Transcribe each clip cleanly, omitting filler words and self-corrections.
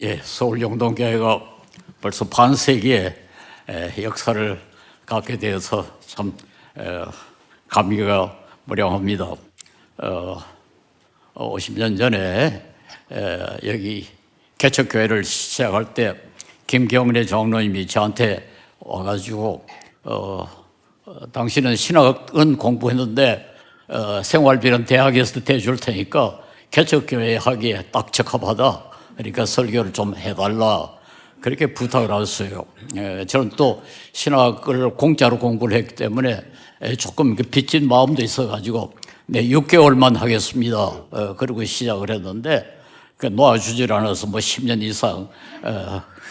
예, 서울 영동교회가 벌써 반세기의 역사를 갖게 되어서 참 감기가 무량합니다. 50년 전에 여기 개척교회를 시작할 때 김경래 장로님이 저한테 와가지고 당신은 신학은 공부했는데 생활비는 대학에서 대줄 테니까 개척교회 하기에 딱 적합하다. 그러니까 설교를 좀 해달라. 그렇게 부탁을 했어요. 저는 또 신학을 공짜로 공부를 했기 때문에 조금 빚진 마음도 있어가지고 네, 6개월만 하겠습니다. 그리고 시작을 했는데 놓아주질 않아서 10년 이상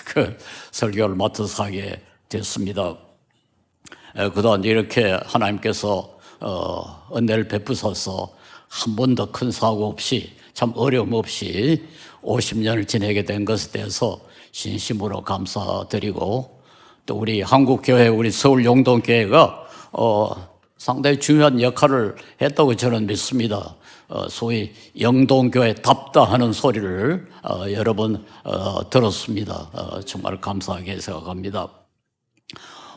그 설교를 맡아서 하게 됐습니다. 그동안 이렇게 하나님께서 은혜를 베푸셔서 한 번도 큰 사고 없이 참 어려움 없이 50년을 지내게 된 것에 대해서 진심으로 감사드리고 또 우리 한국교회, 우리 서울 영동교회가 상당히 중요한 역할을 했다고 저는 믿습니다. 소위 영동교회답다 하는 소리를 여러 번 들었습니다. 정말 감사하게 생각합니다.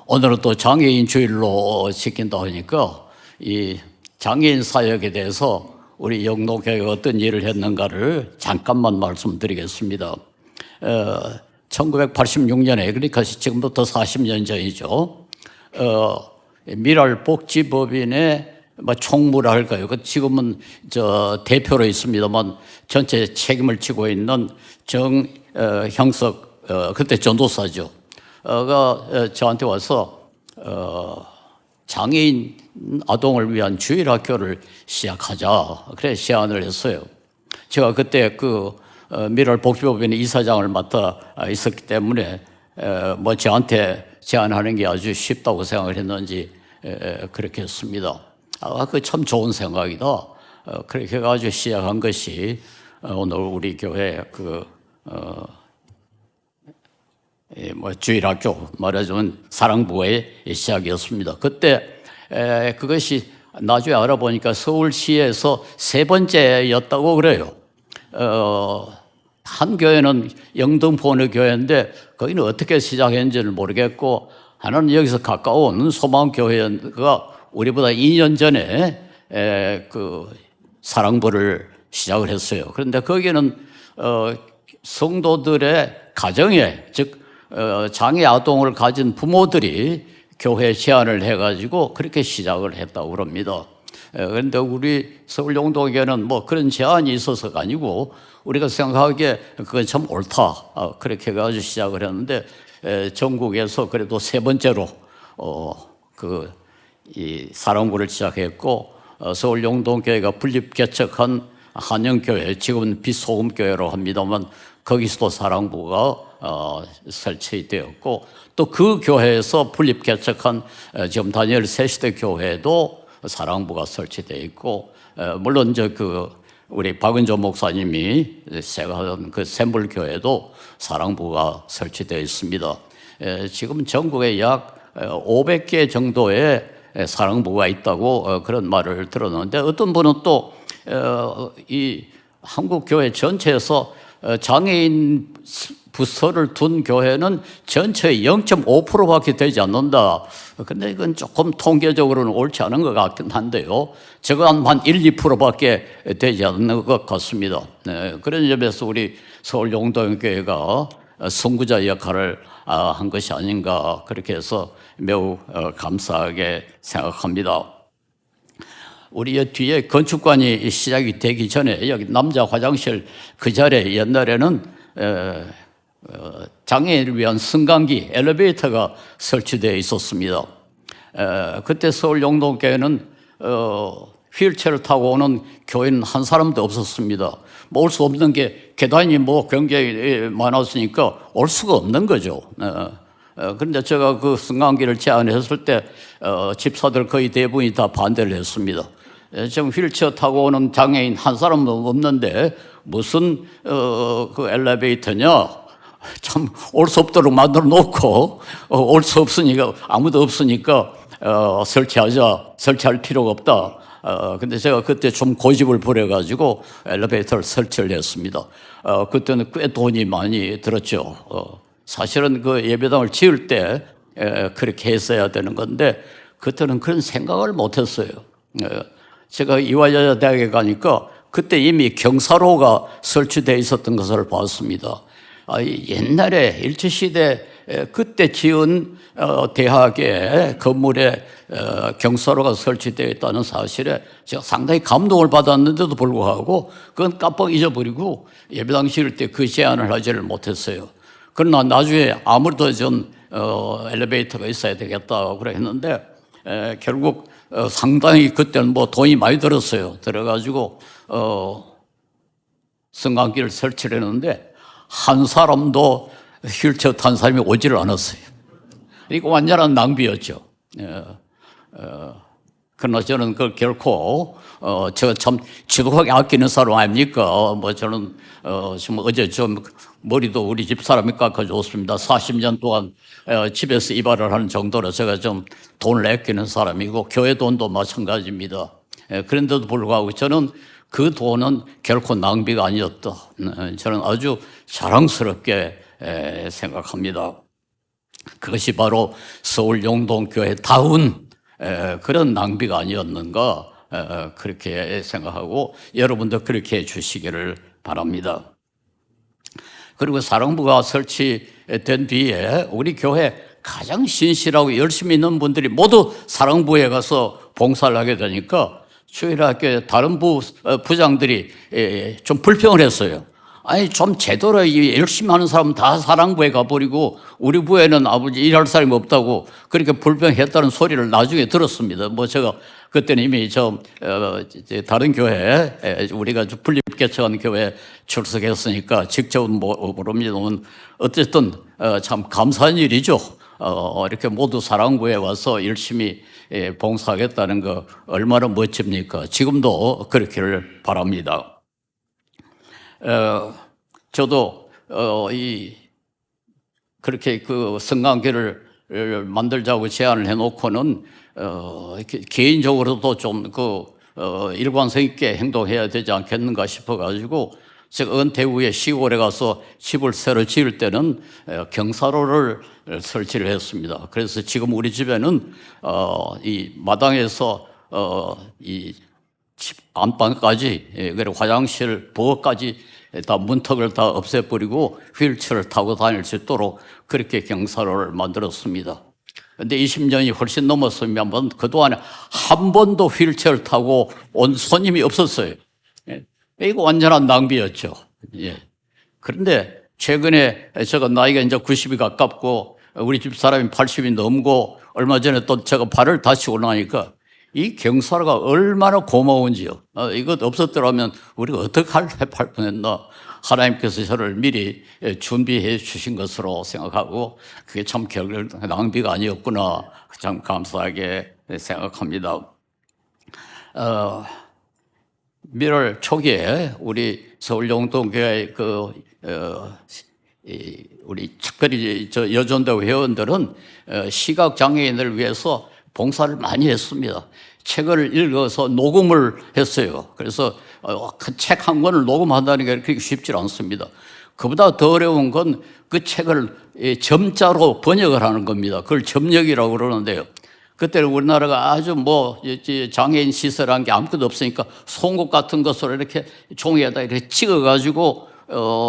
오늘은 또 장애인 주일로 지킨다 하니까 이 장애인 사역에 대해서 우리 영동교회가 어떤 일을 했는가를 잠깐만 말씀드리겠습니다. 1986년에 그러니까 지금부터 40년 전이죠. 미랄복지법인의 총무랄까요? 지금은 대표로 있습니다만 전체 책임을 지고 있는 정형석 그때 전도사죠. 가 저한테 와서 장애인 아동을 위한 주일학교를 시작하자. 그래 제안을 했어요. 제가 그때 미랄복지법인의 이사장을 맡아 있었기 때문에 저한테 제안하는 게 아주 쉽다고 생각을 했는지 그렇게 했습니다. 그 참 좋은 생각이다. 그렇게 해가지고 시작한 것이 오늘 우리 교회 주일학교 말하자면 사랑부의 시작이었습니다. 그때 그것이 나중에 알아보니까 서울시에서 세 번째였다고 그래요. 한 교회는 영등포 어느 교회인데 거기는 어떻게 시작했는지는 모르겠고 하나는 여기서 가까운 소망교회가 우리보다 2년 전에 사랑부를 시작을 했어요. 그런데 거기는 성도들의 가정에 즉 장애 아동을 가진 부모들이 교회 제안을 해가지고 그렇게 시작을 했다고 그럽니다. 그런데 우리 서울 영동교회는 그런 제안이 있어서가 아니고 우리가 생각하기에 그건 참 옳다. 그렇게 해가지고 시작을 했는데 전국에서 그래도 세 번째로 이 사랑부를 시작했고 서울 영동교회가 분립 개척한 한영교회 지금은 빛소금교회로 합니다만 거기서도 사랑부가 설치되었고 또 그 교회에서 분립 개척한 지금 다니엘 새시대 교회도 사랑부가 설치되어 있고 물론 우리 박은조 목사님이 세가하던 그 샘불교회도 사랑부가 설치되어 있습니다. 지금 전국에 약 500개 정도의 사랑부가 있다고 그런 말을 들었는데 어떤 분은 또 이 한국교회 전체에서 장애인 부서를 둔 교회는 전체의 0.5%밖에 되지 않는다. 근데 이건 조금 통계적으로는 옳지 않은 것 같긴 한데요. 저건 한 1, 2%밖에 되지 않는 것 같습니다. 그런 점에서 우리 서울 영동교회가 선구자 역할을 한 것이 아닌가 그렇게 해서 매우 감사하게 생각합니다. 우리 뒤에 건축관이 시작이 되기 전에 여기 남자 화장실 그 자리에 옛날에는 장애인을 위한 승강기 엘리베이터가 설치되어 있었습니다. 그때 서울 영동교회는 휠체어를 타고 오는 교인은 한 사람도 없었습니다. 올 수 없는 게 계단이 굉장히 많았으니까 올 수가 없는 거죠. 그런데 제가 그 승강기를 제안했을 때 집사들 거의 대부분이 다 반대를 했습니다. 지금 휠체어 타고 오는 장애인 한 사람도 없는데 무슨 그 엘리베이터냐? 참 올 수 없도록 만들어 놓고 올 수 없으니까 아무도 없으니까 설치할 필요가 없다. 근데 제가 그때 좀 고집을 부려가지고 엘리베이터를 설치를 했습니다. 그때는 꽤 돈이 많이 들었죠. 사실은 그 예배당을 지을 때 그렇게 했어야 되는 건데 그때는 그런 생각을 못 했어요. 제가 이화여자대학에 가니까 그때 이미 경사로가 설치되어 있었던 것을 봤습니다. 옛날에 일제시대 그때 지은 대학의 건물에 경사로가 설치되어 있다는 사실에 제가 상당히 감동을 받았는데도 불구하고 그건 깜빡 잊어버리고 예배당 지을 때 그 제안을 하지를 못했어요. 그러나 나중에 아무래도 좀 엘리베이터가 있어야 되겠다고 그랬는데 결국 상당히 그때는 뭐 돈이 많이 들었어요. 들어가지고 승강기를 설치를 했는데 한 사람도 휠체어 탄 사람이 오지를 않았어요. 이거 완전한 낭비였죠. 그러나 저는 그 결코 제가 참 지독하게 아끼는 사람 아닙니까? 뭐 저는 지금 어제 좀 머리도 우리 집 사람이 깎아줬습니다. 40년 동안 집에서 이발을 하는 정도로 제가 좀 돈을 아끼는 사람이고 교회 돈도 마찬가지입니다. 그런데도 불구하고 저는 그 돈은 결코 낭비가 아니었다. 저는 아주 자랑스럽게 생각합니다. 그것이 바로 서울 영동교회다운 그런 낭비가 아니었는가 그렇게 생각하고 여러분도 그렇게 해 주시기를 바랍니다. 그리고 사랑부가 설치된 뒤에 우리 교회 가장 신실하고 열심히 있는 분들이 모두 사랑부에 가서 봉사를 하게 되니까 주일학교에 다른 부장들이 좀 불평을 했어요. 아니 좀 제대로 열심히 하는 사람은 다 사랑부에 가버리고 우리 부에는 아버지 일할 사람이 없다고 그렇게 불평했다는 소리를 나중에 들었습니다. 뭐 제가 그때는 이미 다른 교회 우리가 분립개척한 교회 출석했으니까 직접은 모릅니다만 어쨌든 참 감사한 일이죠. 이렇게 모두 사랑부에 와서 열심히 봉사하겠다는 거 얼마나 멋집니까? 지금도 그렇기를 바랍니다. 저도 그렇게 그 성관계를 만들자고 제안을 해놓고는 개인적으로도 좀 일관성 있게 행동해야 되지 않겠는가 싶어가지고 제가 은퇴 후에 시골에 가서 집을 새로 지을 때는 경사로를 설치를 했습니다. 그래서 지금 우리 집에는 이 마당에서 이 집 안방까지 그리고 화장실 부엌까지 다 문턱을 다 없애버리고 휠체어를 타고 다닐 수 있도록 그렇게 경사로를 만들었습니다. 그런데 20년이 훨씬 넘었으면 그동안에 한 번도 휠체어를 타고 온 손님이 없었어요. 이거 완전한 낭비였죠. 그런데 최근에 제가 나이가 이제 90이 가깝고 우리 집 사람이 80이 넘고 얼마 전에 또 제가 발을 다치고 나니까 이 경사로가 얼마나 고마운지요. 이것 없었더라면 우리가 어떻게 할 뻔했나. 하나님께서 저를 미리 준비해 주신 것으로 생각하고 그게 참 결국 낭비가 아니었구나. 참 감사하게 생각합니다. 1월 초기에 우리 서울 영동교회 우리 특별히 여전도 회원들은 시각장애인을 위해서 봉사를 많이 했습니다. 책을 읽어서 녹음을 했어요. 그래서 그 책 한 권을 녹음한다는 게 그렇게 쉽지 않습니다. 그보다 더 어려운 건 그 책을 점자로 번역을 하는 겁니다. 그걸 점역이라고 그러는데요. 그때는 우리나라가 아주 장애인 시설한 게 아무것도 없으니까 송곳 같은 것으로 이렇게 종이에다 이렇게 찍어가지고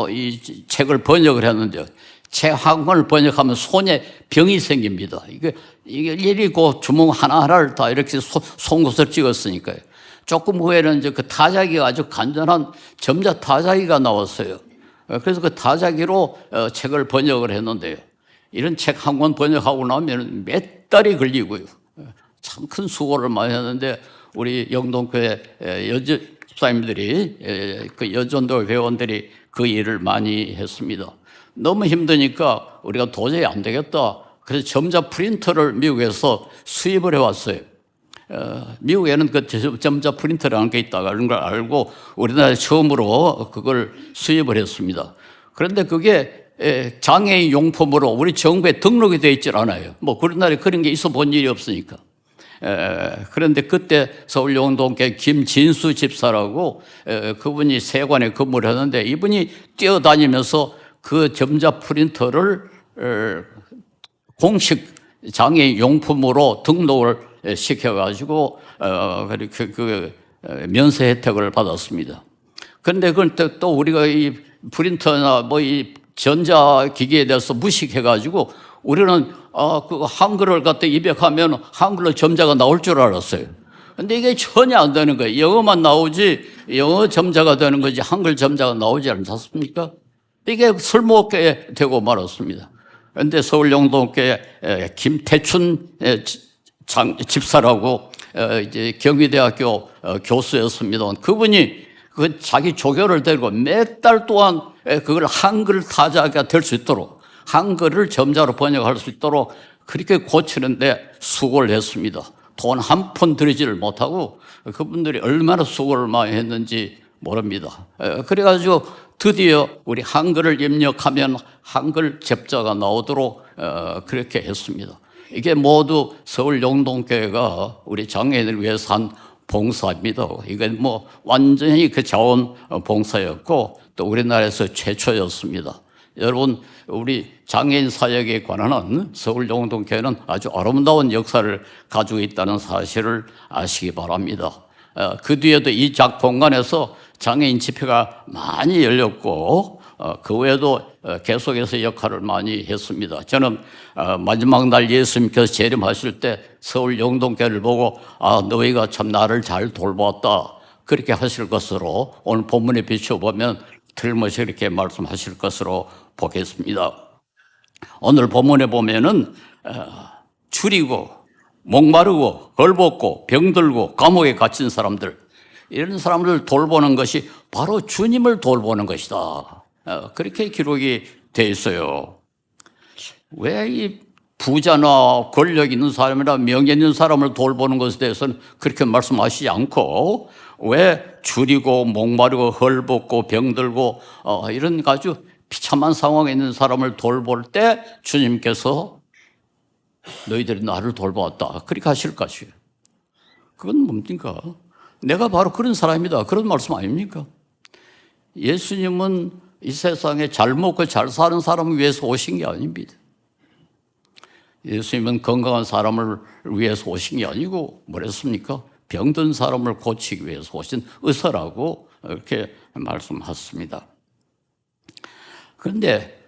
이 책을 번역을 했는데요. 책 한 권을 번역하면 손에 병이 생깁니다. 이게 일이고 주먹 하나하나를 다 이렇게 송곳을 찍었으니까요. 조금 후에는 이제 그 타자기가 아주 간단한 점자 타자기가 나왔어요. 그래서 그 타자기로 책을 번역을 했는데요. 이런 책 한 권 번역하고 나면 몇 달이 걸리고요. 참 큰 수고를 많이 했는데 우리 영동교회 집사님들이 그 여전도 회원들이 그 일을 많이 했습니다. 너무 힘드니까 우리가 도저히 안 되겠다. 그래서 점자 프린터를 미국에서 수입을 해왔어요. 미국에는 그 점자 프린터라는 게 있다는 걸 알고 우리나라에 처음으로 그걸 수입을 했습니다. 그런데 그게 장애인 용품으로 우리 정부에 등록이 되어 있질 않아요. 우리나라에 그런 게 있어 본 일이 없으니까. 그런데 그때 서울영동교회 김진수 집사라고 그분이 세관에 근무를 하는데 이분이 뛰어다니면서 그 점자 프린터를 공식 장애인 용품으로 등록을 시켜가지고 그 면세 혜택을 받았습니다. 그런데 그건 또 우리가 이 프린터나 뭐 이 전자기기에 대해서 무식해가지고 우리는 그 한글을 갖다 입력하면 한글로 점자가 나올 줄 알았어요. 근데 이게 전혀 안 되는 거예요. 영어만 나오지 영어 점자가 되는 거지 한글 점자가 나오지 않지 않습니까? 이게 쓸모없게 되고 말았습니다. 그런데 서울영동교회 김태춘 집사라고 이제 경희대학교 교수였습니다. 그분이 그 자기 조교를 데리고 몇 달 동안 그걸 한글 타자가 될 수 있도록 한글을 점자로 번역할 수 있도록 그렇게 고치는데 수고를 했습니다. 돈 한 푼 들이지를 못하고 그분들이 얼마나 수고를 많이 했는지 모릅니다. 그래가지고 드디어 우리 한글을 입력하면 한글 접자가 나오도록 그렇게 했습니다. 이게 모두 서울영동교회가 우리 장애인을 위해서 한 봉사입니다. 이건 뭐 완전히 그 자원봉사였고 또 우리나라에서 최초였습니다. 여러분 우리 장애인 사역에 관한 서울영동교회는 아주 아름다운 역사를 가지고 있다는 사실을 아시기 바랍니다. 그 뒤에도 이 공간에서 장애인 집회가 많이 열렸고 그 외에도 계속해서 역할을 많이 했습니다. 저는 마지막 날 예수님께서 재림하실 때 서울 영동교회를 보고 너희가 참 나를 잘 돌보았다 그렇게 하실 것으로 오늘 본문에 비춰보면 틀림없이 이렇게 말씀하실 것으로 보겠습니다. 오늘 본문에 보면은 줄이고 목마르고 헐벗고 병들고 감옥에 갇힌 사람들 이런 사람들 돌보는 것이 바로 주님을 돌보는 것이다. 그렇게 기록이 되어 있어요. 왜 이 부자나 권력 있는 사람이나 명예 있는 사람을 돌보는 것에 대해서는 그렇게 말씀하시지 않고 왜 줄이고 목마르고 헐벗고 병들고 이런 아주 비참한 상황에 있는 사람을 돌볼 때 주님께서 너희들이 나를 돌보았다 그렇게 하실 것이에요. 그건 뭡니까? 내가 바로 그런 사람이다 그런 말씀 아닙니까? 예수님은 이 세상에 잘 먹고 잘 사는 사람을 위해서 오신 게 아닙니다. 예수님은 건강한 사람을 위해서 오신 게 아니고 뭐랬습니까? 병든 사람을 고치기 위해서 오신 의사라고 이렇게 말씀하셨습니다. 그런데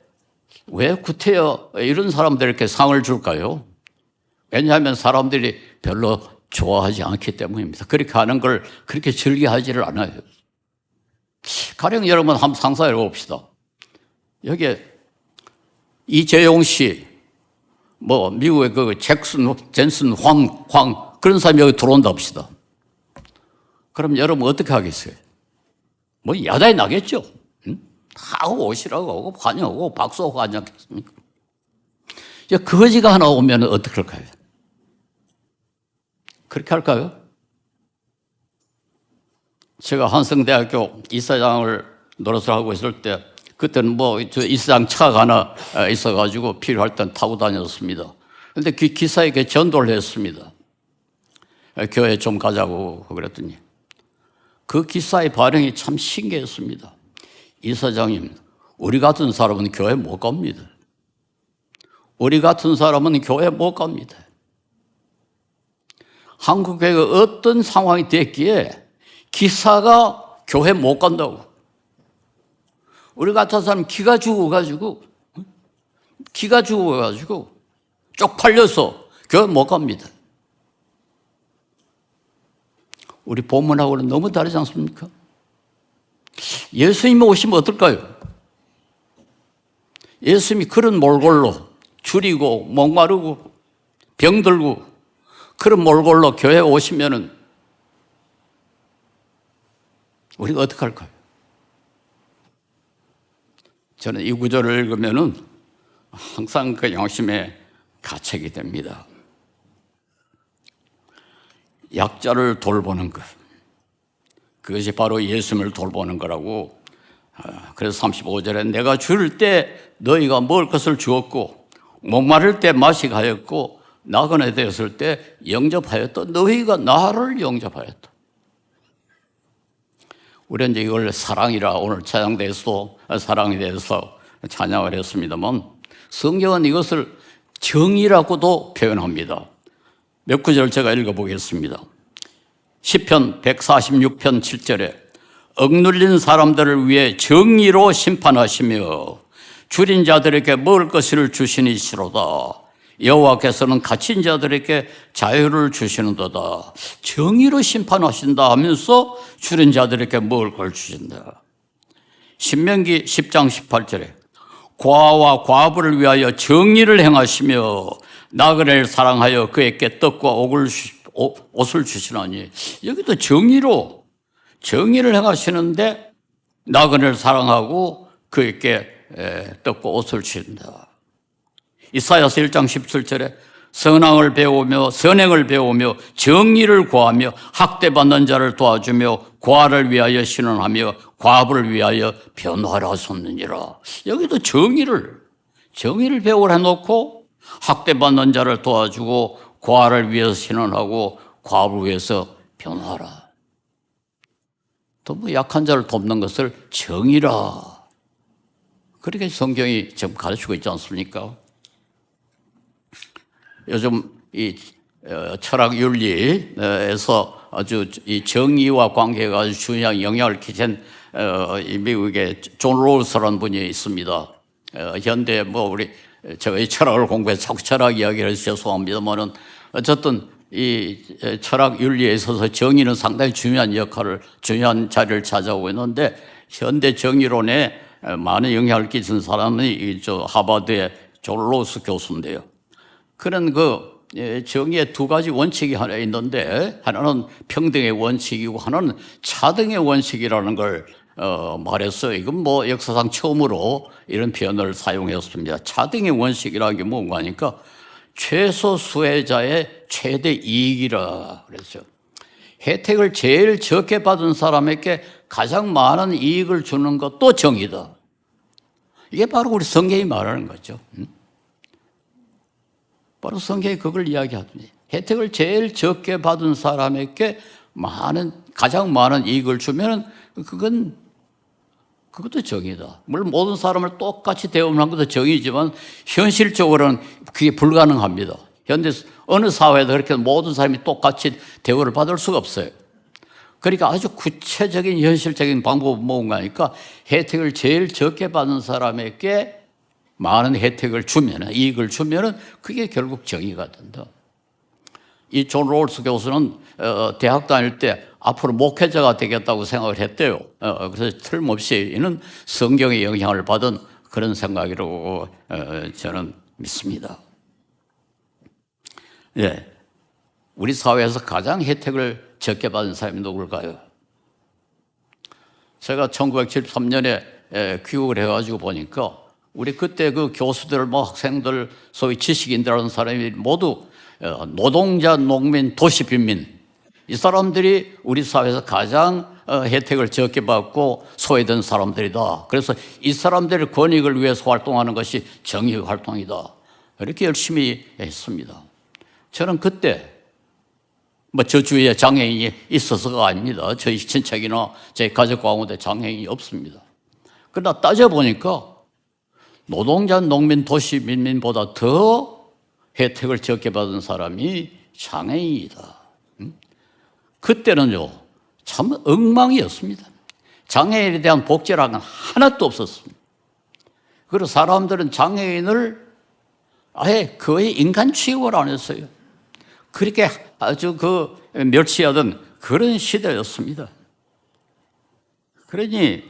왜 구태여 이런 사람들에게 상을 줄까요? 왜냐하면 사람들이 별로 좋아하지 않기 때문입니다. 그렇게 하는 걸 그렇게 즐겨하지를 않아요. 가령 여러분 한번 상상해 봅시다. 여기에 이재용 씨, 뭐 미국의 그 젠슨 황 그런 사람이 여기 들어온다 합시다. 그럼 여러분 어떻게 하겠어요? 뭐 야단이 나겠죠. 다 오시라고 하고 환영하고 박수하고 하지 않겠습니까? 거지가 하나 오면 어떻게 할까요? 그렇게 할까요? 제가 한성대학교 이사장을 노릇을 하고 있을 때 그때는 뭐 저 이사장 차가 하나 있어가지고 필요할 땐 타고 다녔습니다. 그런데 그 기사에게 전도를 했습니다. 교회 좀 가자고 그랬더니 그 기사의 반응이 참 신기했습니다. 이사장님, 우리 같은 사람은 교회 못 갑니다. 우리 같은 사람은 교회 못 갑니다. 한국 교회가 어떤 상황이 됐기에 기사가 교회 못 간다고. 우리 같은 사람 기가 죽어가지고 쪽팔려서 교회 못 갑니다. 우리 본문하고는 너무 다르지 않습니까? 예수님이 오시면 어떨까요? 예수님이 그런 몰골로 줄이고 목마르고 병들고 그런 몰골로 교회에 오시면은 우리가 어떻게 할까요? 저는 이 구절을 읽으면은 항상 그 양심에 가책이 됩니다. 약자를 돌보는 것. 그것이 바로 예수님을 돌보는 거라고. 그래서 35절에 내가 줄일 때 너희가 먹을 것을 주었고 목마를 때 마시게 하였고 나그네 되었을 때 영접하였다. 너희가 나를 영접하였다. 우리는 이제 이걸 사랑이라 오늘 찬양대에서도 사랑에 대해서 찬양을 했습니다만 성경은 이것을 정의라고도 표현합니다. 몇 구절 제가 읽어보겠습니다. 시편 146편 7절에 억눌린 사람들을 위해 정의로 심판하시며 줄인 자들에게 먹을 것을 주시니시로다. 여호와께서는 갇힌 자들에게 자유를 주시는도다. 정의로 심판하신다 하면서 줄인 자들에게 먹을 걸 주신다. 신명기 10장 18절에 과와 과부를 위하여 정의를 행하시며 나그네를 사랑하여 그에게 떡과 옷을 주시나니, 여기도 정의를 행하시는데 나그네를 사랑하고 그에게 떡과 옷을 주신다. 이사야서 1장 17절에 선행을 배우며 정의를 구하며 학대받는 자를 도와주며 과를 위하여 신원하며 과부를 위하여 변화를 하셨느니라. 여기도 정의를 배우라 해놓고 학대받는 자를 도와주고 과를 위해서 신원하고 과부를 위해서 변화하라. 또 뭐 약한 자를 돕는 것을 정의라. 그렇게 성경이 지금 가르치고 있지 않습니까? 요즘 이 철학 윤리에서 아주 이 정의와 관계가 아주 중요한 영향을 끼친 이 미국의 존 롤스라는 분이 있습니다. 현대 우리 제가 이 철학을 공부해서 자꾸 철학 이야기를 해서 죄송합니다만은 어쨌든 이 철학 윤리에 있어서 정의는 상당히 중요한 자리를 차지하고 있는데 현대 정의론에 많은 영향을 끼친 사람이 하버드의 존 롤스 교수인데요. 그런 정의의 두 가지 원칙이 하나 있는데 하나는 평등의 원칙이고 하나는 차등의 원칙이라는 걸 말했어요. 이건 역사상 처음으로 이런 표현을 사용했습니다. 차등의 원칙이라는 게 뭔가 하니까 최소 수혜자의 최대 이익이라 그랬어요. 혜택을 제일 적게 받은 사람에게 가장 많은 이익을 주는 것도 정의다. 이게 바로 우리 성경이 말하는 거죠. 바로 성경이 그걸 이야기하더니 혜택을 제일 적게 받은 사람에게 가장 많은 이익을 주면 그것도 정의다. 물론 모든 사람을 똑같이 대우하는 것도 정의지만 현실적으로는 그게 불가능합니다. 현대 어느 사회에도 그렇게 모든 사람이 똑같이 대우를 받을 수가 없어요. 그러니까 아주 구체적인 현실적인 방법은 뭔가 하니까 혜택을 제일 적게 받는 사람에게 많은 혜택을 이익을 주면은 그게 결국 정의가 된다. 이 존 롤스 교수는 대학 다닐 때 앞으로 목회자가 되겠다고 생각을 했대요. 그래서 틀림없이 이는 성경의 영향을 받은 그런 생각이라고 저는 믿습니다. 예, 우리 사회에서 가장 혜택을 적게 받은 사람이 누굴까요? 제가 1973년에 귀국을 해가지고 보니까 우리 그때 그 교수들, 학생들, 소위 지식인들이라는 사람이 모두 노동자, 농민, 도시빈민, 이 사람들이 우리 사회에서 가장 혜택을 적게 받고 소외된 사람들이다. 그래서 이 사람들의 권익을 위해서 활동하는 것이 정의 활동이다. 이렇게 열심히 했습니다. 저는 그때 저 주위에 장애인이 있어서가 아닙니다. 저희 친척이나 저희 가족 가운데 장애인이 없습니다. 그러나 따져보니까 노동자, 농민, 도시민보다 더 혜택을 적게 받은 사람이 장애인이다. 그때는요, 참 엉망이었습니다. 장애인에 대한 복지라는 하나도 없었습니다. 그리고 사람들은 장애인을 아예 거의 인간 취급을 안 했어요. 그렇게 아주 멸시하던 그런 시대였습니다. 그러니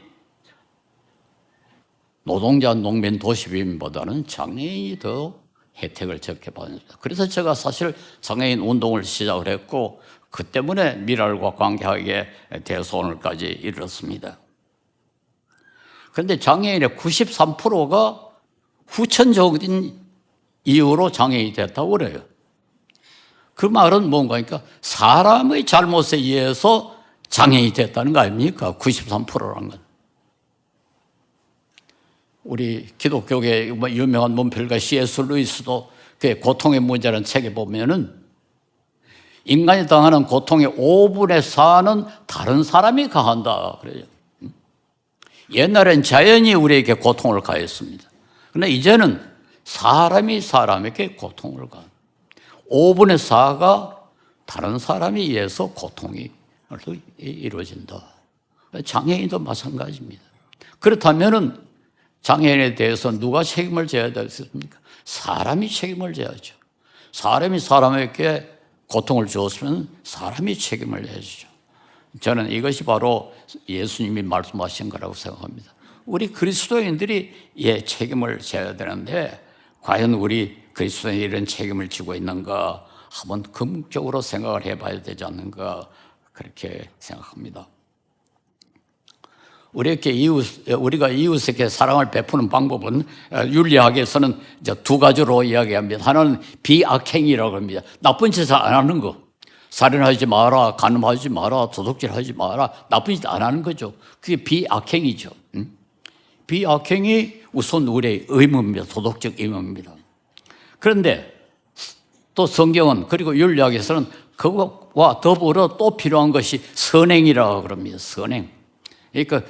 노동자, 농민, 도시민보다는 장애인이 더 혜택을 적게 받습니다. 그래서 제가 사실 장애인 운동을 시작을 했고 그 때문에 미랄과 관계하게 돼서 오늘까지 이르렀습니다. 그런데 장애인의 93%가 후천적인 이유로 장애인이 됐다고 그래요. 그 말은 뭔가 하니까 사람의 잘못에 의해서 장애인이 됐다는 거 아닙니까? 93%라는 건. 우리 기독교계 유명한 문필가 C.S. 루이스도 그 고통의 문제라는 책에 보면은 인간이 당하는 고통의 5분의 4는 다른 사람이 가한다 그래요. 옛날엔 자연이 우리에게 고통을 가했습니다. 그러나 이제는 사람이 사람에게 고통을 가한 5분의 4가 다른 사람에 의해서 고통이 이루어진다. 장애인도 마찬가지입니다. 그렇다면은 장애인에 대해서 누가 책임을 져야 되겠습니까? 사람이 책임을 져야죠. 사람이 사람에게 고통을 주었으면 사람이 책임을 내야죠. 저는 이것이 바로 예수님이 말씀하신 거라고 생각합니다. 우리 그리스도인들이 책임을 져야 되는데 과연 우리 그리스도인이 이런 책임을 지고 있는가 한번 긍정적으로 생각을 해봐야 되지 않는가 그렇게 생각합니다. 우리가 이웃에게 사랑을 베푸는 방법은 윤리학에서는 이제 두 가지로 이야기합니다. 하나는 비악행위라고 합니다. 나쁜 짓을 안 하는 거. 살인하지 마라, 간음하지 마라, 도둑질하지 마라. 나쁜 짓 안 하는 거죠. 그게 비악행위죠. 비악행위 우선 우리의 의무입니다. 도덕적 의무입니다. 그런데 또 성경은 그리고 윤리학에서는 그것과 더불어 또 필요한 것이 선행이라고 그럽니다. 선행. 그러니까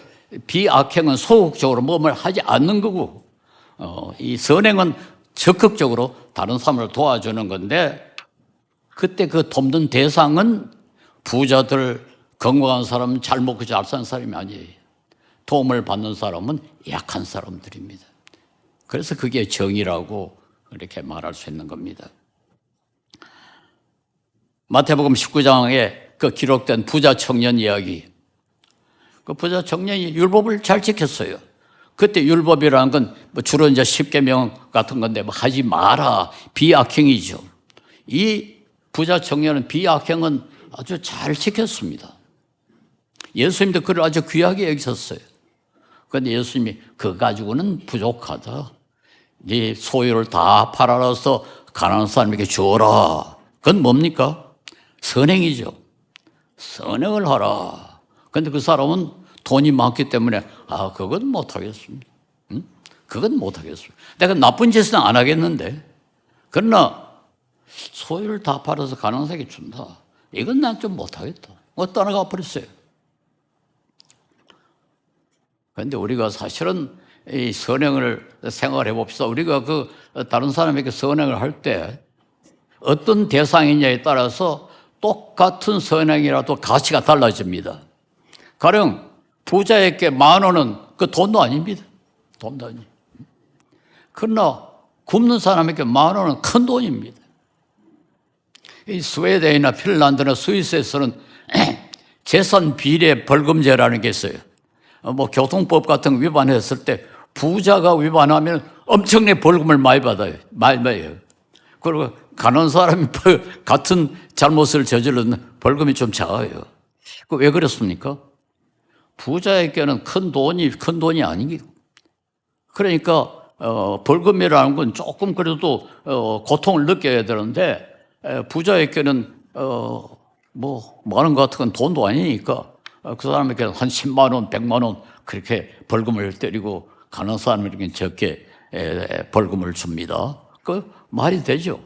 비악행은 소극적으로 뭐뭘 하지 않는 거고 이 선행은 적극적으로 다른 사람을 도와주는 건데 그때 그 돕는 대상은 부자들, 건강한 사람, 잘 먹고 잘 사는 사람이 아니에요. 도움을 받는 사람은 약한 사람들입니다. 그래서 그게 정의라고 이렇게 말할 수 있는 겁니다. 마태복음 19장에 그 기록된 부자 청년 이야기. 그 부자 청년이 율법을 잘 지켰어요. 그때 율법이라는 건 주로 이제 10계명 같은 건데 하지 마라. 비악행이죠. 이 부자 청년은 비악행은 아주 잘 지켰습니다. 예수님도 그를 아주 귀하게 여기셨어요. 그런데 예수님이 그거 가지고는 부족하다. 네 소유를 다 팔아서 가난한 사람에게 주어라. 그건 뭡니까? 선행이죠. 선행을 하라. 그런데 그 사람은 돈이 많기 때문에 그건 못하겠습니다. 그건 못하겠습니다. 내가 나쁜 짓은 안 하겠는데 그러나 소유를 다 팔아서 가난한 사람에게 준다. 이건 난 좀 못하겠다. 떠나가 버렸어요. 그런데 우리가 사실은 이 선행을 생각을 해봅시다. 우리가 그 다른 사람에게 선행을 할 때 어떤 대상이냐에 따라서 똑같은 선행이라도 가치가 달라집니다. 가령 부자에게 10,000원은 그 돈도 아닙니다. 돈도 아닙니다. 그러나 굶는 사람에게 10,000원은 큰 돈입니다. 이 스웨덴이나 핀란드나 스위스에서는 재산 비례 벌금제라는 게 있어요. 교통법 같은 거 위반했을 때 부자가 위반하면 엄청나게 벌금을 많이 받아요. 많이 받아요. 그리고 가난한 사람이 같은 잘못을 저지르는 벌금이 좀 작아요. 왜 그렇습니까? 부자에게는 큰 돈이 아니고 그러니까 벌금이라는 건 조금 그래도 고통을 느껴야 되는데 부자에게는 많은 것 같은 건 돈도 아니니까 그 사람에게는 한 10만 원, 100만 원 그렇게 벌금을 때리고 가난한 사람에게는 적게 벌금을 줍니다. 그 말이 되죠.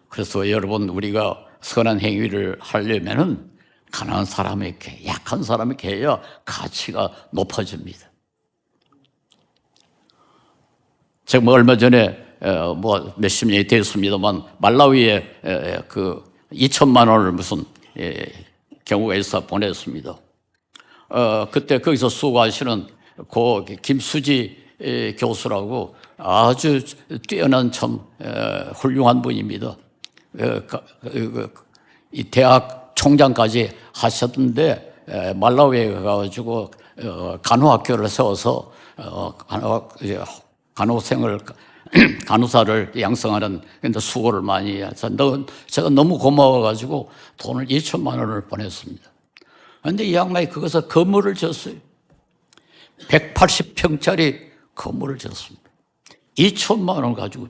그래서 여러분 우리가 선한 행위를 하려면은 가난한 사람에게, 약한 사람에게 해야 가치가 높아집니다. 제가 얼마 전에 몇십 년이 됐습니다만 말라위에 2천만 원을 무슨 경우가 있어 보냈습니다. 그때 거기서 수고하시는 고 김수지 교수라고 아주 뛰어난 참 훌륭한 분입니다. 이 대학 총장까지 하셨는데 말라위에 가가지고 간호학교를 세워서 간호사를 양성하는 수고를 많이 해서 제가 너무 고마워가지고 돈을 2천만 원을 보냈습니다. 그런데 이 양반이 그것을 건물을 졌어요. 180평짜리 건물을 졌습니다. 2천만 원 가지고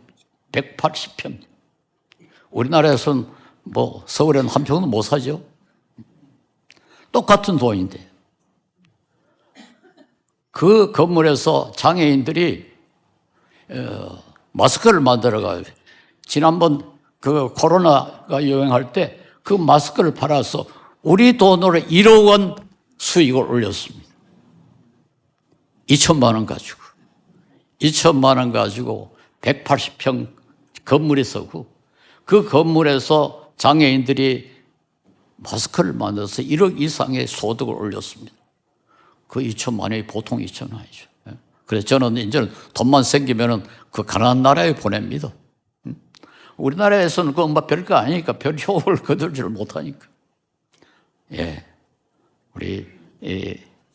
180평. 우리나라에서는 서울에는 한 평도 못 사죠. 똑같은 돈인데. 그 건물에서 장애인들이 마스크를 만들어가요. 지난번 그 코로나가 유행할 때 그 마스크를 팔아서 우리 돈으로 1억 원 수익을 올렸습니다. 2천만 원 가지고. 2천만 원 가지고 180평 건물이 서고 그 건물에서 장애인들이 마스크를 만들어서 1억 이상의 소득을 올렸습니다. 그 2천만 원이 보통 2천만 원이죠. 그래서 저는 이제는 돈만 생기면은 그 가난한 나라에 보냅니다. 우리나라에서는 그건 뭐 별거 아니니까 별 효과를 거둘지를 못하니까. 예. 우리,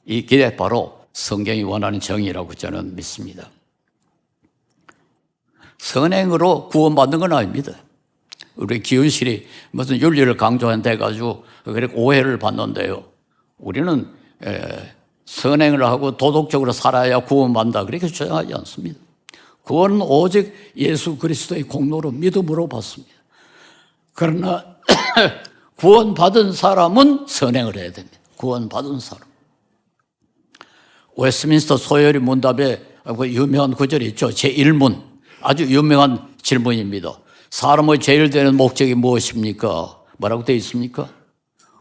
이 길에 바로 성경이 원하는 정의라고 저는 믿습니다. 선행으로 구원받는 건 아닙니다. 우리 기훈실이 무슨 윤리를 강조한다 해가지고 그렇게 오해를 받는데요. 우리는 선행을 하고 도덕적으로 살아야 구원받는다 그렇게 주장하지 않습니다. 구원은 오직 예수 그리스도의 공로로 믿음으로 받습니다. 그러나 구원받은 사람은 선행을 해야 됩니다. 구원받은 사람. 웨스트민스터 소열의 문답에 그 유명한 구절이 있죠. 제1문. 아주 유명한 질문입니다. 사람의 제일 되는 목적이 무엇입니까? 뭐라고 되어 있습니까?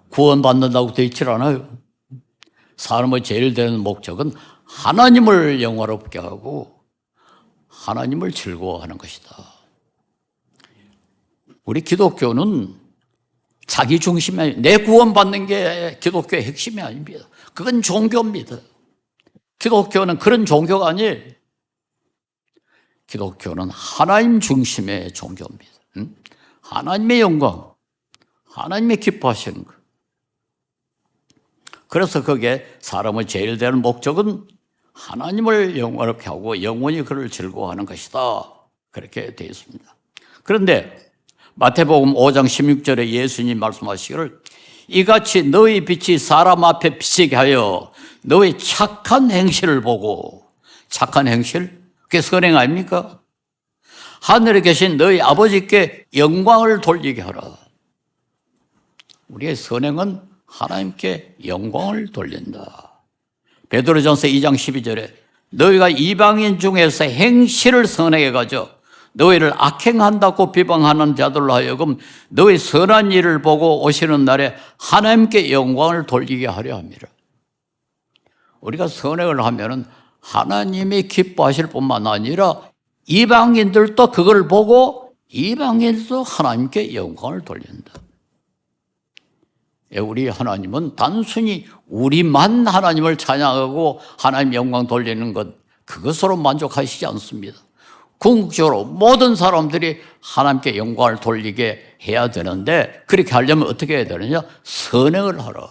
구원받는다고 되어 있질 않아요. 사람의 제일 되는 목적은 하나님을 영화롭게 하고 하나님을 즐거워하는 것이다. 우리 기독교는 자기 중심이 아니에요. 내 구원받는 게 기독교의 핵심이 아닙니다. 그건 종교입니다. 기독교는 그런 종교가 아니에요. 기독교는 하나님 중심의 종교입니다. 하나님의 영광, 하나님의 기뻐하시는 것. 그래서 그게 사람의 제일 되는 목적은 하나님을 영화롭게 하고 영원히 그를 즐거워하는 것이다. 그렇게 되어 있습니다. 그런데 마태복음 5장 16절에 예수님 말씀하시기를 이같이 너희 빛이 사람 앞에 비치게 하여 너희 착한 행실을 보고 착한 행실? 그게 선행 아닙니까? 하늘에 계신 너희 아버지께 영광을 돌리게 하라. 우리의 선행은 하나님께 영광을 돌린다. 베드로전서 2장 12절에 너희가 이방인 중에서 행실을 선하게 가져 너희를 악행한다고 비방하는 자들로 하여금 너희 선한 일을 보고 오시는 날에 하나님께 영광을 돌리게 하려 합니다. 우리가 선행을 하면은 하나님이 기뻐하실 뿐만 아니라 이방인들도 그걸 보고 이방인들도 하나님께 영광을 돌린다. 우리 하나님은 단순히 우리만 하나님을 찬양하고 하나님 영광 돌리는 것 그것으로 만족하시지 않습니다. 궁극적으로 모든 사람들이 하나님께 영광을 돌리게 해야 되는데 그렇게 하려면 어떻게 해야 되느냐? 선행을 하라.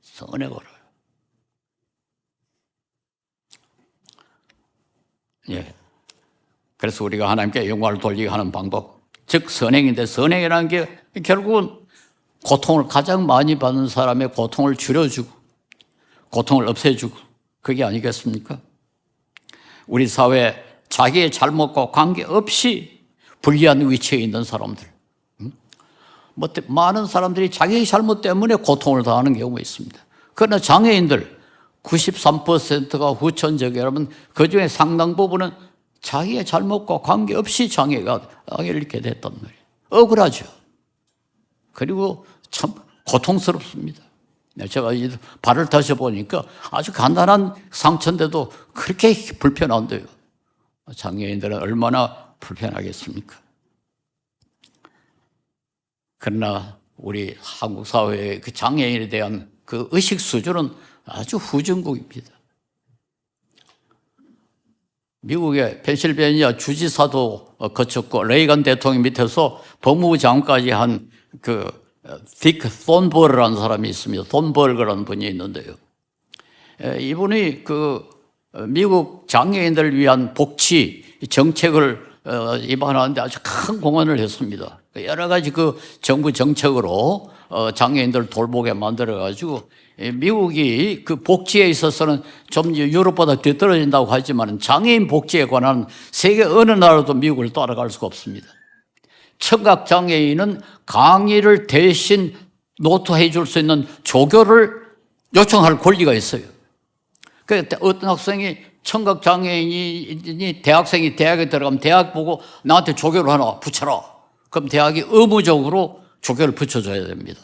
선행을 하라. 예. 그래서 우리가 하나님께 영광을 돌리게 하는 방법, 즉 선행인데 선행이라는 게 결국은 고통을 가장 많이 받는 사람의 고통을 줄여주고 고통을 없애주고 그게 아니겠습니까? 우리 사회에 자기의 잘못과 관계없이 불리한 위치에 있는 사람들, 많은 사람들이 자기의 잘못 때문에 고통을 당하는 경우가 있습니다. 그러나 장애인들 93%가 후천적이라면 그중에 상당 부분은 자기의 잘못과 관계없이 장애가 잃게 됐단 말이에요. 억울하죠. 그리고 참 고통스럽습니다. 제가 발을 다시 보니까 아주 간단한 상처인데도 그렇게 불편한데요. 장애인들은 얼마나 불편하겠습니까? 그러나 우리 한국 사회의 그 장애인에 대한 그 의식 수준은 아주 후진국입니다. 미국의 펜실베니아 주지사도 거쳤고 레이건 대통령 밑에서 법무부 장관까지 한 그 딕 톤버그라는 사람이 있습니다. 톤버그라는 분이 있는데요. 이분이 그 미국 장애인들을 위한 복지 정책을 입안하는데 아주 큰 공헌을 했습니다. 여러 가지 그 정부 정책으로 장애인들을 돌보게 만들어가지고 미국이 그 복지에 있어서는 좀 유럽보다 뒤떨어진다고 하지만 장애인 복지에 관한 세계 어느 나라도 미국을 따라갈 수가 없습니다. 청각장애인은 강의를 대신 노트해 줄 수 있는 조교를 요청할 권리가 있어요. 그때 어떤 학생이 청각장애인이 대학생이 대학에 들어가면 대학 보고 나한테 조교를 하나 붙여라. 그럼 대학이 의무적으로 조교를 붙여줘야 됩니다.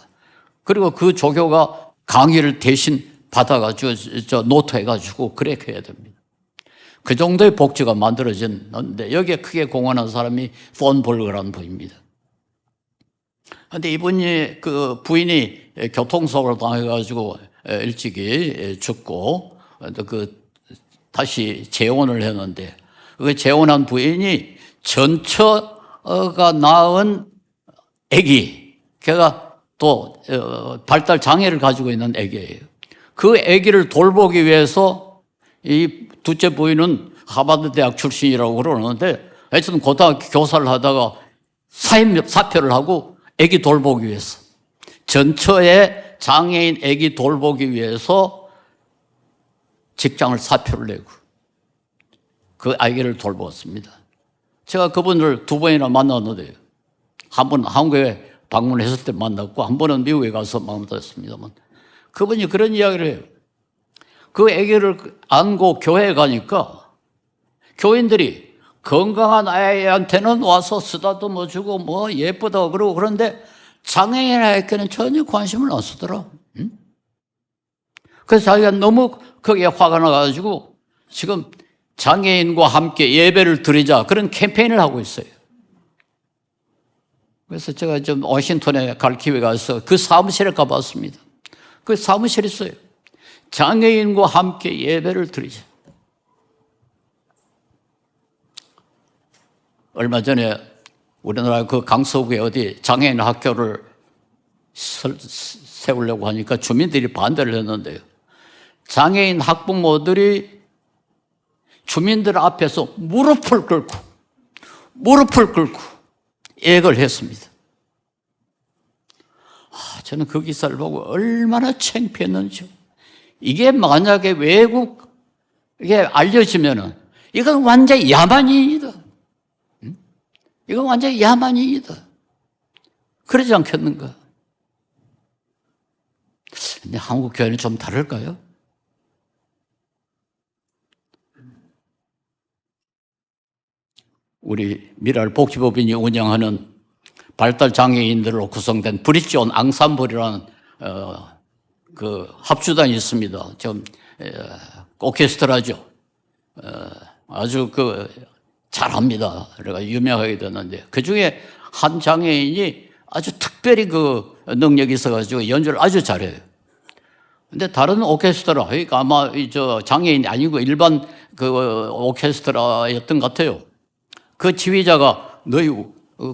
그리고 그 조교가 강의를 대신 받아가지고 노트 해가지고 그래 해야 됩니다. 그 정도의 복지가 만들어졌는데 여기에 크게 공헌한 사람이 폰 볼거라는 분입니다. 그런데 이분이 그 부인이 교통사고를 당해가지고 일찍이 죽고 다시 재혼을 했는데 그 재혼한 부인이 전처가 낳은 아기, 걔가 또 발달 장애를 가지고 있는 아기예요. 그 아기를 돌보기 위해서 이 둘째 부인은 하버드 대학 출신이라고 그러는데 하여튼 고등학교 교사를 하다가 사표를 하고 아기 돌보기 위해서 전처의 장애인 아기 돌보기 위해서 직장을 사표를 내고 그 아기를 돌보았습니다. 제가 그분을 두 번이나 만났는데요. 한 번 한국에 방문했을 때 만났고 한 번은 미국에 가서 만났습니다만 그분이 그런 이야기를 해요. 그 아기를 안고 교회에 가니까 교인들이 건강한 아이한테는 와서 쓰다듬어 주고 뭐 예쁘다고 그러고 그런데 장애인 아이에게는 전혀 관심을 안 쓰더라. 응? 그래서 자기가 너무 거기에 화가 나가지고 지금 장애인과 함께 예배를 드리자 그런 캠페인을 하고 있어요. 그래서 제가 좀 워싱턴에 갈 기회가 있어서 그 사무실에 가봤습니다. 그 사무실이 있어요. 장애인과 함께 예배를 드리자. 얼마 전에 우리나라 그 강서구에 어디 장애인 학교를 세우려고 하니까 주민들이 반대를 했는데요. 장애인 학부모들이 주민들 앞에서 무릎을 꿇고 예걸 했습니다. 저는 그 기사를 보고 얼마나 창피했는지. 이게 만약에 외국에 알려지면은 이건 완전 야만인이다. 이건 완전 야만인이다. 그러지 않겠는가? 근데 한국 교회는 좀 다를까요? 우리 미랄 복지법인이 운영하는 발달 장애인들로 구성된 브릿지 온 앙상블이라는 그 합주단이 있습니다. 좀 오케스트라죠. 아주 잘합니다. 그래가 유명하게 됐는데 그 중에 한 장애인이 아주 특별히 그 능력이 있어가지고 연주를 아주 잘해요. 근데 다른 오케스트라, 그러니까 아마 장애인이 아니고 일반 그 오케스트라였던 것 같아요. 그 지휘자가 너희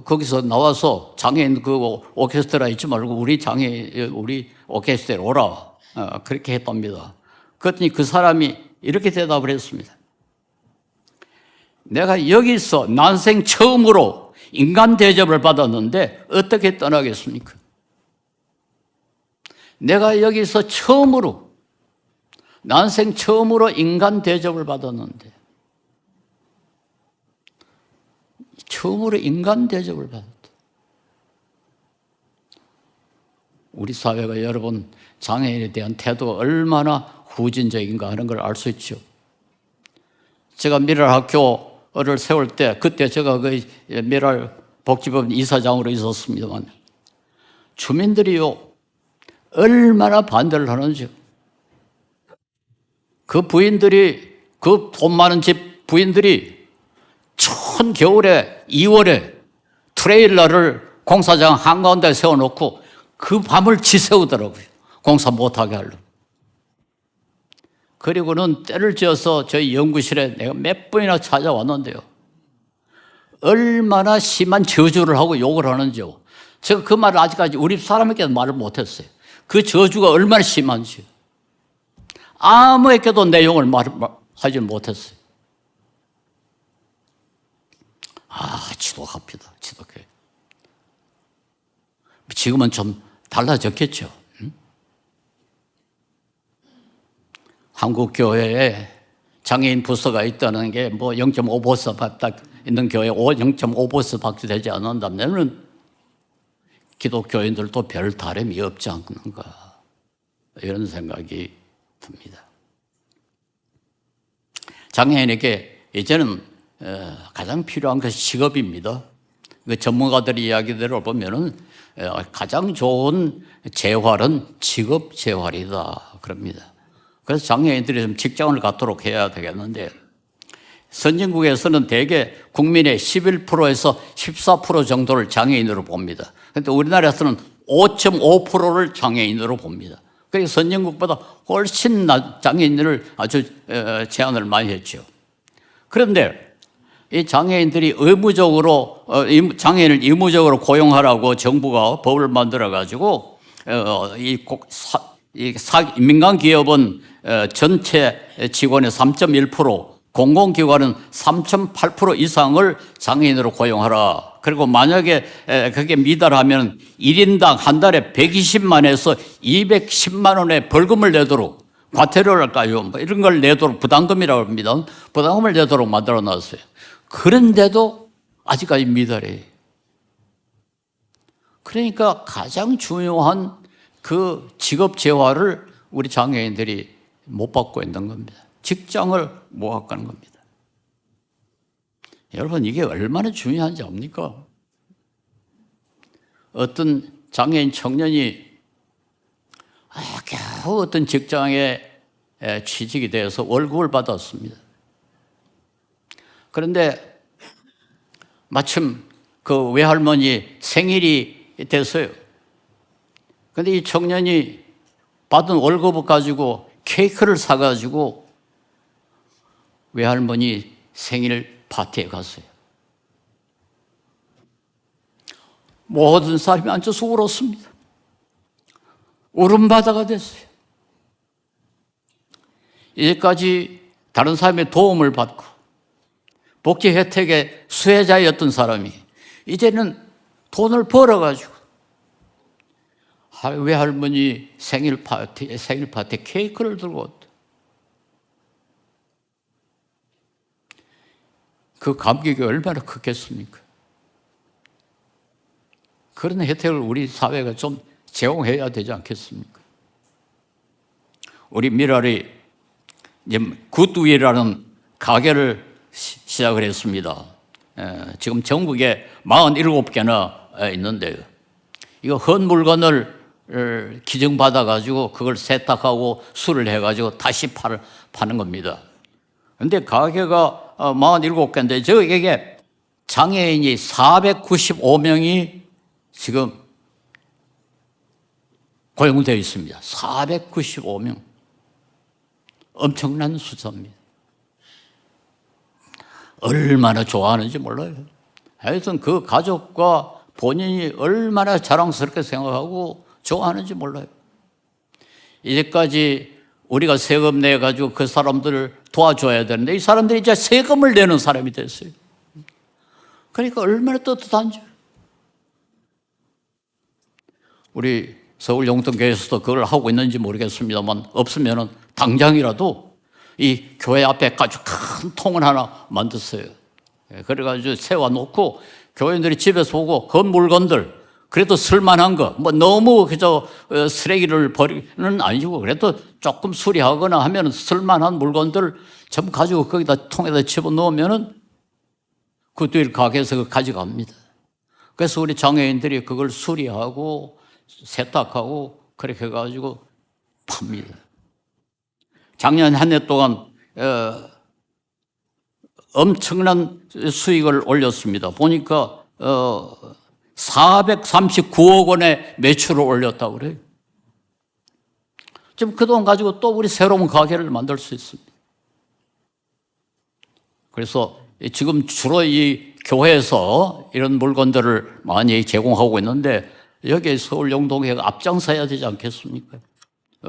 거기서 나와서 장애인 그 오케스트라 있지 말고 우리 오케스트라에 오라. 그렇게 했답니다. 그랬더니 그 사람이 이렇게 대답을 했습니다. 내가 여기서 난생 처음으로 인간 대접을 받았는데 어떻게 떠나겠습니까? 내가 여기서 난생 처음으로 인간 대접을 받았는데 처음으로 인간 대접을 받았다. 우리 사회가 여러분 장애인에 대한 태도가 얼마나 후진적인가 하는 걸 알 수 있죠. 제가 미랄 학교를 세울 때 그때 제가 그 미랄 복지법 이사장으로 있었습니다만 주민들이요 얼마나 반대를 하는지 그 부인들이 그 돈 많은 집 부인들이 추운 겨울에 2월에 트레일러를 공사장 한가운데 세워놓고 그 밤을 지새우더라고요. 공사 못하게 하려고. 그리고는 때를 지어서 저희 연구실에 내가 몇 번이나 찾아왔는데요. 얼마나 심한 저주를 하고 욕을 하는지요. 제가 그 말을 아직까지 우리 사람에게도 말을 못했어요. 그 저주가 얼마나 심한지. 아무에게도 내용을 하지 못했어요. 지독합니다. 지독해. 지금은 좀 달라졌겠죠. 한국 교회에 장애인 부서가 있다는 게 뭐 0.5% 딱 있는 교회 0.5%밖에 되지 않는다면 기독교인들도 별 다름이 없지 않는가 이런 생각이 듭니다. 장애인에게 이제는 가장 필요한 것이 직업입니다. 그 전문가들의 이야기대로 보면은 가장 좋은 재활은 직업 재활이다 그럽니다. 그래서 장애인들이 좀 직장을 갖도록 해야 되겠는데, 선진국에서는 대개 국민의 11%에서 14% 정도를 장애인으로 봅니다. 그런데 우리나라에서는 5.5%를 장애인으로 봅니다. 그러니까 선진국보다 훨씬 장애인들을 아주 제한을 많이 했죠. 그런데 이 장애인들이 장애인을 의무적으로 고용하라고 정부가 법을 만들어 가지고 민간 기업은 전체 직원의 3.1%, 공공기관은 3.8% 이상을 장애인으로 고용하라. 그리고 만약에 그게 미달하면 1인당 한 달에 120만에서 210만 원의 벌금을 내도록, 과태료랄까요? 뭐 이런 걸 내도록, 부담금이라고 합니다. 부담금을 내도록 만들어 놨어요. 그런데도 아직까지 미달해요. 그러니까 가장 중요한 그 직업 재활을 우리 장애인들이 못 받고 있는 겁니다. 직장을 못 갖고 가는 겁니다. 여러분, 이게 얼마나 중요한지 압니까? 어떤 장애인 청년이 겨우 어떤 직장에 취직이 되어서 월급을 받았습니다. 그런데 마침 그 외할머니 생일이 됐어요. 그런데 이 청년이 받은 월급을 가지고 케이크를 사가지고 외할머니 생일 파티에 갔어요. 모든 사람이 앉아서 울었습니다. 울음바다가 됐어요. 이제까지 다른 사람의 도움을 받고 복지 혜택의 수혜자였던 사람이 이제는 돈을 벌어가지고 외할머니 생일 파티에 케이크를 들고 왔다. 그 감격이 얼마나 크겠습니까? 그런 혜택을 우리 사회가 좀 제공해야 되지 않겠습니까? 우리 미랄이 굿윌이라는 가게를 시작을 했습니다. 지금 전국에 47개나 있는데요. 이거 헌 물건을 기증받아가지고 그걸 세탁하고 수를 해가지고 다시 파는 겁니다. 그런데 가게가 47개인데 저에게 장애인이 495명이 지금 고용되어 있습니다. 495명. 엄청난 숫자입니다. 얼마나 좋아하는지 몰라요. 하여튼 그 가족과 본인이 얼마나 자랑스럽게 생각하고 좋아하는지 몰라요. 이제까지 우리가 세금 내가지고 그 사람들을 도와줘야 되는데 이 사람들이 이제 세금을 내는 사람이 됐어요. 그러니까 얼마나 떳떳한지. 우리 서울 용동교회에서도 그걸 하고 있는지 모르겠습니다만 없으면 당장이라도 이 교회 앞에 아주 큰 통을 하나 만들었어요. 그래가지고 세워놓고 교인들이 집에서 보고 그 물건들 그래도 쓸만한 거, 뭐 너무 그저 쓰레기를 버리는 아니고 그래도 조금 수리하거나 하면 쓸만한 물건들 전부 가지고 거기다 통에다 집어넣으면은 그들 가게에서 가져갑니다. 그래서 우리 장애인들이 그걸 수리하고 세탁하고 그렇게 해가지고 팝니다. 작년 한 해 동안 엄청난 수익을 올렸습니다. 보니까 439억 원의 매출을 올렸다고 그래요. 지금 그 돈 가지고 또 우리 새로운 가게를 만들 수 있습니다. 그래서 지금 주로 이 교회에서 이런 물건들을 많이 제공하고 있는데 여기 서울 용동회가 앞장서야 되지 않겠습니까?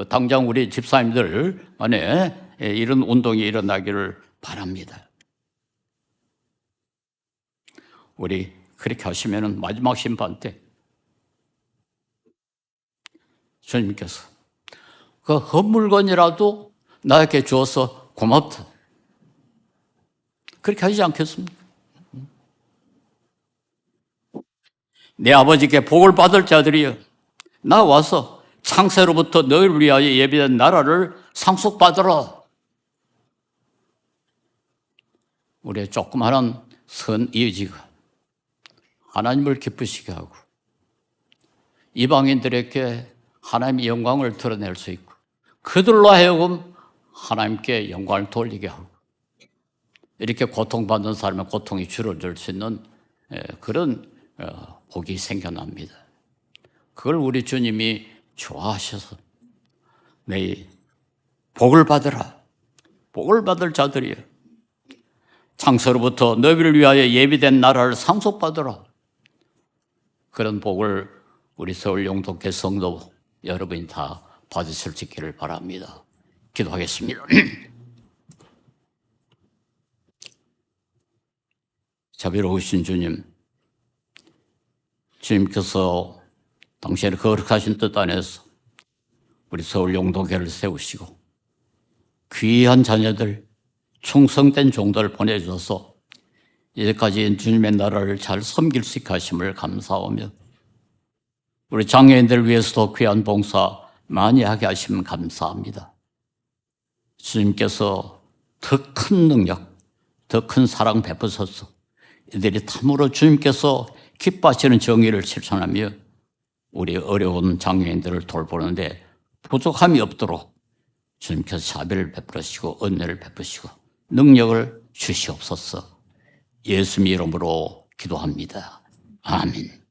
당장 우리 집사님들 안에 이런 운동이 일어나기를 바랍니다. 우리 그렇게 하시면은 마지막 심판 때 주님께서 그 헛물건이라도 나에게 주어서 고맙다. 그렇게 하지 않겠습니까? 내 아버지께 복을 받을 자들이여 나 와서 창세로부터 너희를 위하여 예비된 나라를 상속받으라. 우리의 조그마한 선 의지가 하나님을 기쁘시게 하고 이방인들에게 하나님의 영광을 드러낼 수 있고 그들로 하여금 하나님께 영광을 돌리게 하고 이렇게 고통받는 사람의 고통이 줄어들 수 있는 그런 복이 생겨납니다. 그걸 우리 주님이 좋아하셔서 내 복을 받으라. 복을 받을 자들이여. 창세로부터 너희를 위하여 예비된 나라를 상속받으라. 그런 복을 우리 서울 영독회 성도 여러분이 다 받으실 수 있기를 바랍니다. 기도하겠습니다. 자비로우신 주님, 주님께서 당신의 거룩하신 뜻 안에서 우리 서울 영독회를 세우시고 귀한 자녀들, 충성된 종들을 보내주셔서 이제까지 주님의 나라를 잘 섬길 수 있게 하심을 감사하며 우리 장애인들을 위해서도 귀한 봉사 많이 하게 하시면 감사합니다. 주님께서 더 큰 능력, 더 큰 사랑 베푸셔서 이들이 참으로 주님께서 기뻐하시는 정의를 실천하며 우리 어려운 장애인들을 돌보는데 부족함이 없도록 주님께서 자비를 베푸시고 은혜를 베푸시고 능력을 주시옵소서. 예수님 이름으로 기도합니다. 아멘.